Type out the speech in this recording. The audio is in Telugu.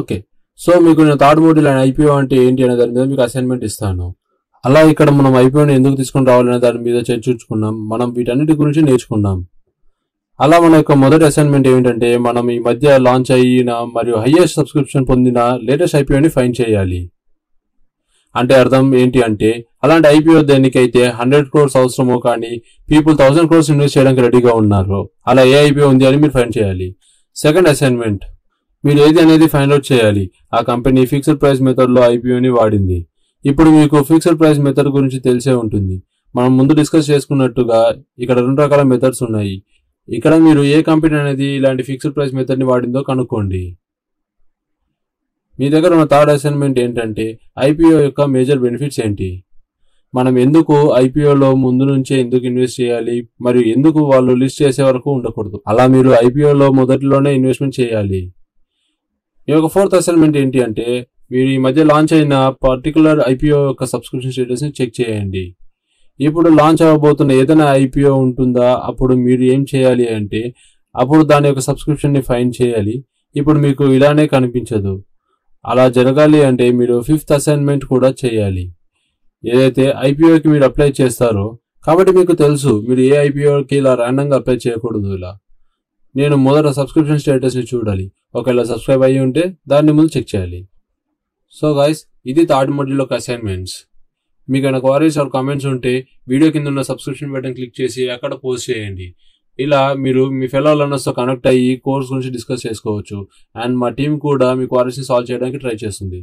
ఓకే. సో మీకు నేను థర్డ్ మోడ్యూల్ అండ్ ఐపీఓ అంటే ఏంటి అనే దాని మీద మీకు అసైన్మెంట్ ఇస్తాను. అలా ఇక్కడ మనం ఐపీఓని ఎందుకు తీసుకొని రావాలనే దాని మీద చర్చించుకున్నాం. మనం వీటన్నిటి గురించి నేర్చుకున్నాం. అలా మన యొక్క మొదటి అసైన్మెంట్ ఏమిటంటే మనం ఈ మధ్య లాంచ్ అయిన మరియు హైయెస్ట్ సబ్స్క్రిప్షన్ పొందిన లేటెస్ట్ ఐపీఓని ఫైండ్ చేయాలి. అంటే అర్థం ఏంటి అంటే అలాంటి ఐపీఓ దేనికైతే 100 crores అవసరమో కానీ పీపుల్ 1000 crores ఇన్వెస్ట్ చేయడానికి రెడీగా ఉన్నారు. అలా ఏ ఐపీఓ ఉంది అని మీరు ఫైండ్ చేయాలి. సెకండ్ అసైన్మెంట్ మీరు ఏది అనేది ఫైండ్ అవుట్ చేయాలి. ఆ కంపెనీ ఫిక్స్డ్ ప్రైస్ మెథడ్ లో ఐపీఓని వాడింది. ఇప్పుడు మీకు ఫిక్స్డ్ ప్రైస్ మెథడ్ గురించి తెలిసే ఉంటుంది. మనం ముందు డిస్కస్ చేసుకున్నట్టుగా ఇక్కడ 2 రకాల మెథడ్స్ ఉన్నాయి. ఇక్కడ మీరు ఏ కంపెనీ అనేది ఇలాంటి ఫిక్స్డ్ ప్రైస్ మెథడ్ ని వాడిందో కనుక్కోండి. మీ దగ్గర ఉన్న థర్డ్ అసైన్మెంట్ ఏంటంటే ఐపీఓ యొక్క మేజర్ బెనిఫిట్స్ ఏంటి, మనం ఎందుకు ఐపీఓలో ముందు నుంచే ఎందుకు ఇన్వెస్ట్ చేయాలి మరియు ఎందుకు వాళ్ళు లిస్ట్ చేసే వరకు ఉండకూడదు. అలా మీరు ఐపీఓలో మొదటిలోనే ఇన్వెస్ట్మెంట్ చేయాలి. మీ యొక్క ఫోర్త్ అసైన్మెంట్ ఏంటి అంటే మీరు ఈ మధ్య లాంచ్ అయిన పర్టికులర్ ఐపీఓ యొక్క సబ్స్క్రిప్షన్ స్టేటస్ ని చెక్ చేయండి. ఇప్పుడు లాంచ్ అవ్వబోతున్న ఏదైనా ఐపీఓ ఉంటుందా, అప్పుడు మీరు ఏం చేయాలి అంటే అప్పుడు దాని యొక్క సబ్స్క్రిప్షన్ ని ఫైండ్ చేయాలి. ఇప్పుడు మీకు ఇలానే కనిపించదు. అలా జరగాలి అంటే మీరు ఫిఫ్త్ అసైన్మెంట్ కూడా చేయాలి. ఏదైతే ఐపీఓకి మీరు అప్లై చేస్తారో కాబట్టి మీకు తెలుసు మీరు ఏ ఐపీఓకి ఇలా ర్యాండంగా అప్లై చేయకూడదు. ఇలా నేను మొదట సబ్స్క్రిప్షన్ స్టేటస్ ని చూడాలి. ఒకవేళ సబ్స్క్రైబ్ అయ్యి ఉంటే దాన్ని ముందు చెక్ చేయాలి. సో గైస్, ఇది థర్డ్ మాడ్యూల్ యొక్క అసైన్మెంట్స్. మీకు ఏమైనా క్వరీస్ ఆర్ కామెంట్స్ ఉంటే వీడియో కింద ఉన్న సబ్స్క్రిప్షన్ బటన్ క్లిక్ చేసి అక్కడ పోస్ట్ చేయండి. ఇలా మీరు మీ ఫెలో లర్నర్స్తో కనెక్ట్ అయ్యి కోర్స్ గురించి డిస్కస్ చేసుకోవచ్చు. అండ్ మా టీం కూడా మీ క్వరీస్ని సాల్వ్ చేయడానికి ట్రై చేస్తుంది.